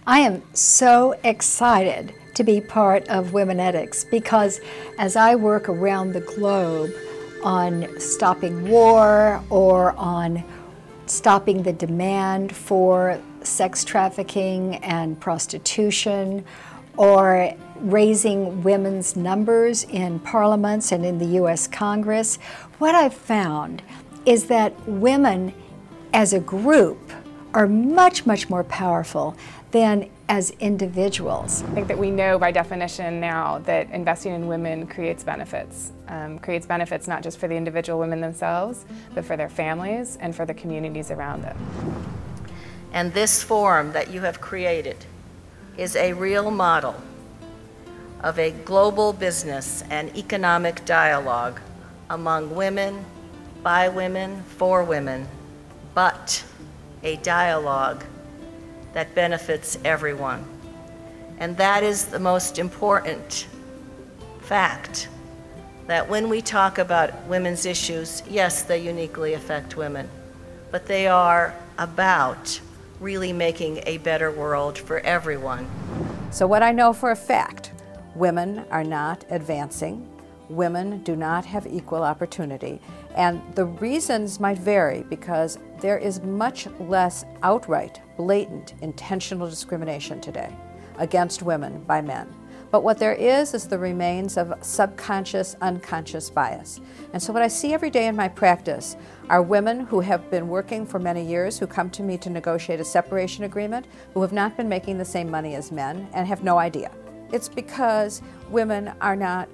I am so excited to be part of Womenetics because as I work around the globe on stopping war or on stopping the demand for sex trafficking and prostitution, or raising women's numbers in parliaments and in the U.S. Congress, what I've found is that women as a group are much, much more powerful than as individuals. I think that we know by definition now that investing in women creates benefits. Creates benefits not just for the individual women themselves, but for their families and for the communities around them. And this forum that you have created is a real model of a global business and economic dialogue among women, by women, for women, but a dialogue that benefits everyone. And that is the most important fact, that when we talk about women's issues, yes, they uniquely affect women, but they are about really making a better world for everyone. So what I know for a fact, women are not advancing. Women do not have equal opportunity. And the reasons might vary because there is much less outright, blatant, intentional discrimination today against women by men. But what there is the remains of subconscious, unconscious bias. And so what I see every day in my practice are women who have been working for many years, who come to me to negotiate a separation agreement, who have not been making the same money as men and have no idea. It's because women are not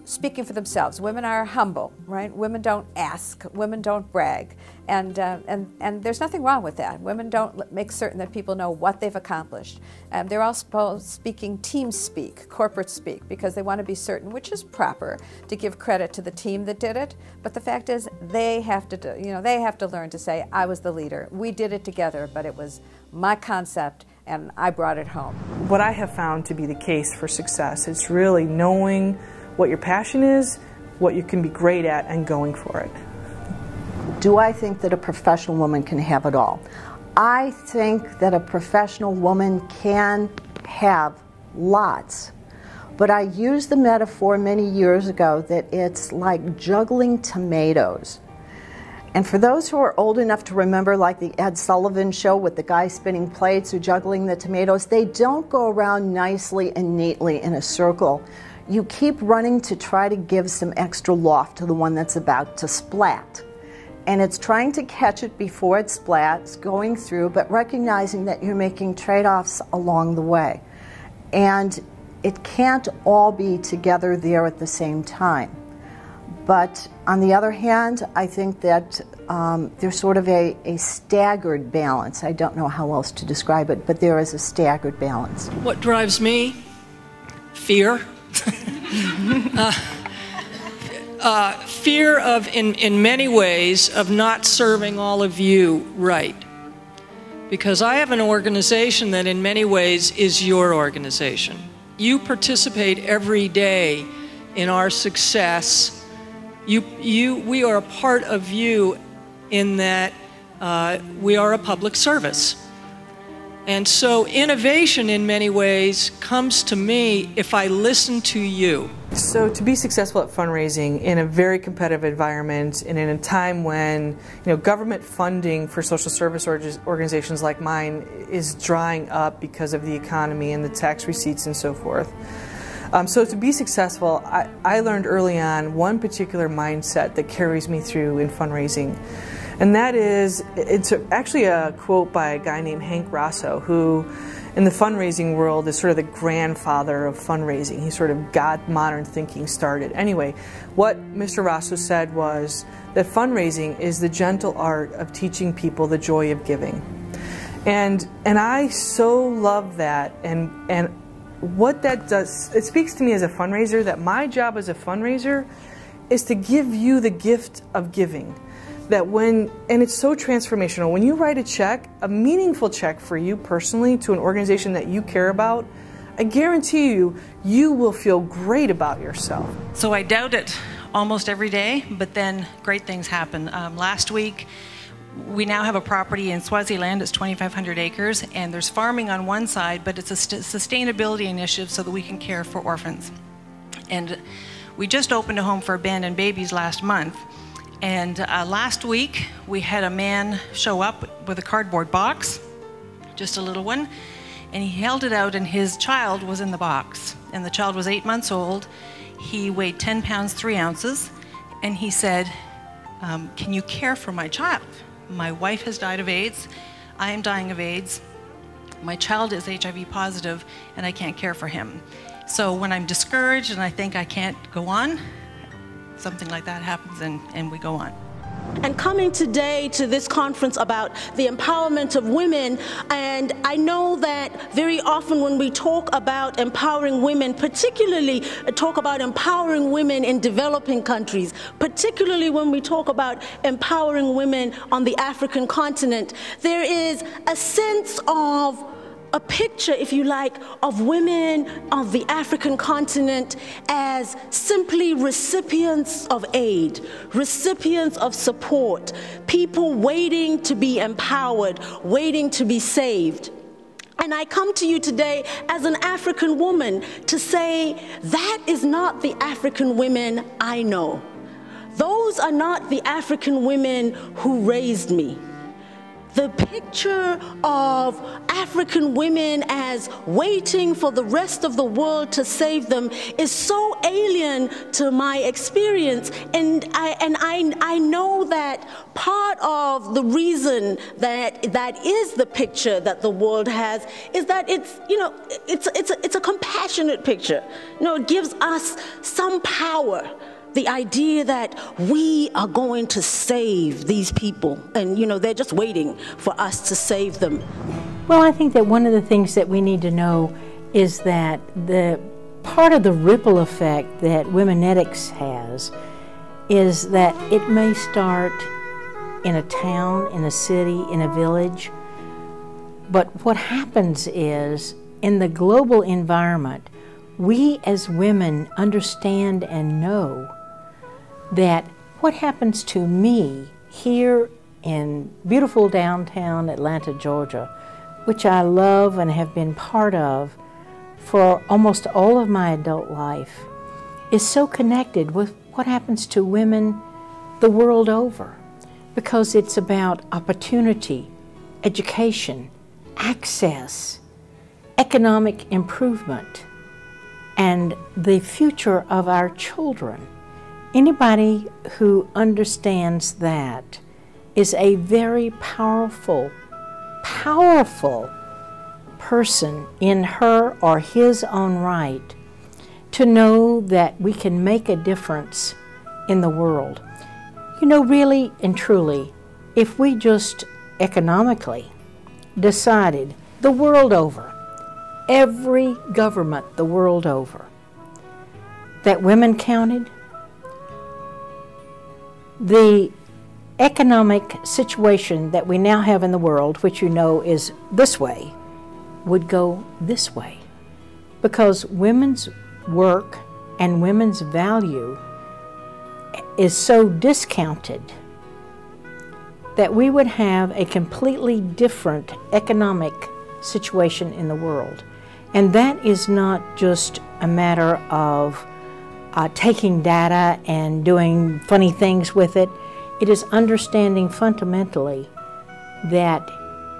speaking for themselves. Women are humble, right? Women don't ask. Women don't brag. And there's nothing wrong with that. Women don't make certain that people know what they've accomplished. They're all speaking team speak, corporate speak, because they want to be certain, which is proper, to give credit to the team that did it. But the fact is, they have to, they have to learn to say, I was the leader. We did it together, but it was my concept, and I brought it home. What I have found to be the case for success is really knowing what your passion is, what you can be great at, and going for it. Do I think that a professional woman can have it all? I think that a professional woman can have lots. But I used the metaphor many years ago that it's like juggling tomatoes. And for those who are old enough to remember, like the Ed Sullivan show with the guy spinning plates or juggling the tomatoes, they don't go around nicely and neatly in a circle. You keep running to try to give some extra loft to the one that's about to splat. And it's trying to catch it before it splats, going through, but recognizing that you're making trade-offs along the way. And it can't all be together there at the same time. But on the other hand, I think that there's sort of a staggered balance. I don't know how else to describe it, but there is a staggered balance. What drives me? Fear. Fear of, in many ways, of not serving all of you right. Because I have an organization that in many ways is your organization. You participate every day in our success. We are a part of you in that we are a public service. And so innovation in many ways comes to me if I listen to you. So to be successful at fundraising in a very competitive environment and in a time when government funding for social service organizations like mine is drying up because of the economy and the tax receipts and so forth. So to be successful, I learned early on one particular mindset that carries me through in fundraising. And that is, it's actually a quote by a guy named Hank Rosso, who in the fundraising world is sort of the grandfather of fundraising. He sort of got modern thinking started. Anyway, what Mr. Rosso said was that fundraising is the gentle art of teaching people the joy of giving. And I so love that, and what that does, it speaks to me as a fundraiser that my job as a fundraiser is to give you the gift of giving. And it's so transformational. When you write a check, a meaningful check for you personally to an organization that you care about, I guarantee you, you will feel great about yourself. So I doubt it almost every day, but then great things happen. Last week, We now have a property in Swaziland. It's 2,500 acres, and there's farming on one side, but it's a sustainability initiative so that we can care for orphans. And we just opened a home for abandoned babies last month. And last week, we had a man show up with a cardboard box, just a little one, and he held it out, and his child was in the box. And the child was 8 months old. He weighed 10 pounds, 3 ounces, and he said, can you care for my child? My wife has died of AIDS. I am dying of AIDS. My child is HIV positive, and I can't care for him. So when I'm discouraged and I think I can't go on, something like that happens, and we go on. And coming today to this conference about the empowerment of women, and I know that very often when we talk about empowering women, particularly talk about empowering women in developing countries, particularly when we talk about empowering women on the African continent, there is a sense of a picture, if you like, of women of the African continent as simply recipients of aid, recipients of support, people waiting to be empowered, waiting to be saved. And I come to you today as an African woman to say that is not the African women I know. Those are not the African women who raised me. The picture of African women as waiting for the rest of the world to save them is so alien to my experience, and I know that part of the reason that that is the picture that the world has is that it's a compassionate picture. It gives us some power. The idea that we are going to save these people, and they're just waiting for us to save them. Well, I think that one of the things that we need to know is that the part of the ripple effect that Womenetics has is that it may start in a town, in a city, in a village, but what happens is in the global environment, we as women understand and know that what happens to me here in beautiful downtown Atlanta, Georgia, which I love and have been part of for almost all of my adult life, is so connected with what happens to women the world over, because it's about opportunity, education, access, economic improvement, and the future of our children. Anybody who understands that is a very powerful, powerful person in her or his own right to know that we can make a difference in the world. Really and truly, if we just economically decided the world over, every government the world over, that women counted, the economic situation that we now have in the world, which is this way, would go this way. Because women's work and women's value is so discounted that we would have a completely different economic situation in the world. And that is not just a matter of taking data and doing funny things with it. It is understanding fundamentally that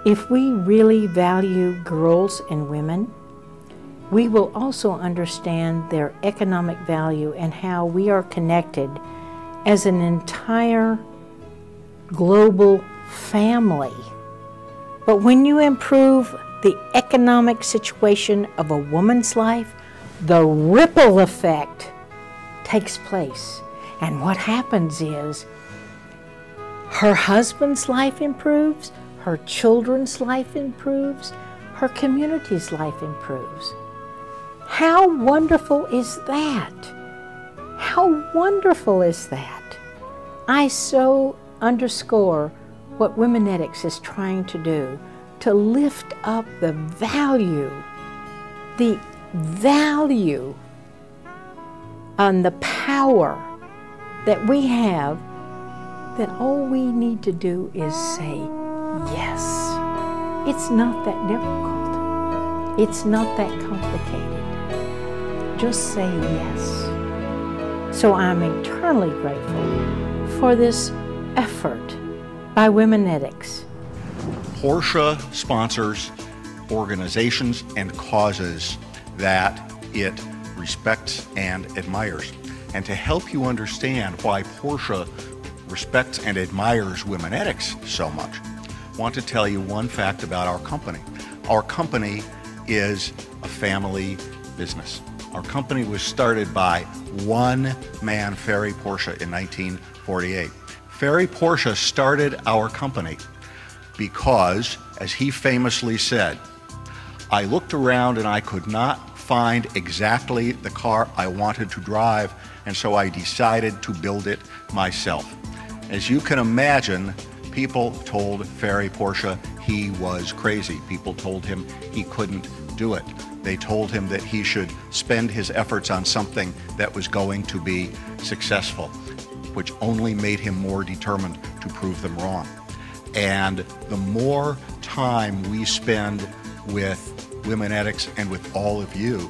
if we really value girls and women, we will also understand their economic value and how we are connected as an entire global family. But when you improve the economic situation of a woman's life, the ripple effect takes place. And what happens is her husband's life improves, her children's life improves, her community's life improves. How wonderful is that? How wonderful is that? I so underscore what Womenetics is trying to do, to lift up the value and the power that we have that all we need to do is say yes. It's not that difficult. It's not that complicated. Just say yes. So I'm eternally grateful for this effort by Womenetics. Porsche sponsors organizations and causes that it respects and admires. And to help you understand why Porsche respects and admires Womenetics so much, I want to tell you one fact about our company. Our company is a family business. Our company was started by one man, Ferry Porsche, in 1948. Ferry Porsche started our company because, as he famously said, I looked around and I could not find exactly the car I wanted to drive, and so I decided to build it myself. As you can imagine, people told Ferry Porsche he was crazy. People told him he couldn't do it. They told him that he should spend his efforts on something that was going to be successful, which only made him more determined to prove them wrong. And the more time we spend with Womenetics and with all of you,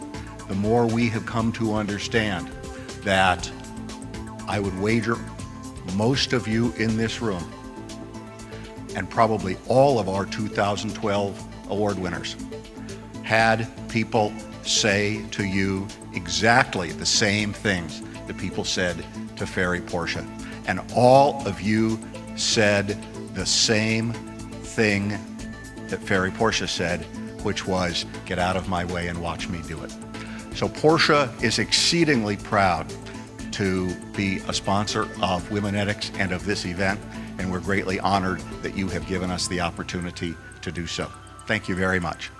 the more we have come to understand that I would wager most of you in this room, and probably all of our 2012 award winners, had people say to you exactly the same things that people said to Ferry Porsche. And all of you said the same thing that Ferry Porsche said, which was, get out of my way and watch me do it. So Porsche is exceedingly proud to be a sponsor of Womenetics and of this event, and we're greatly honored that you have given us the opportunity to do so. Thank you very much.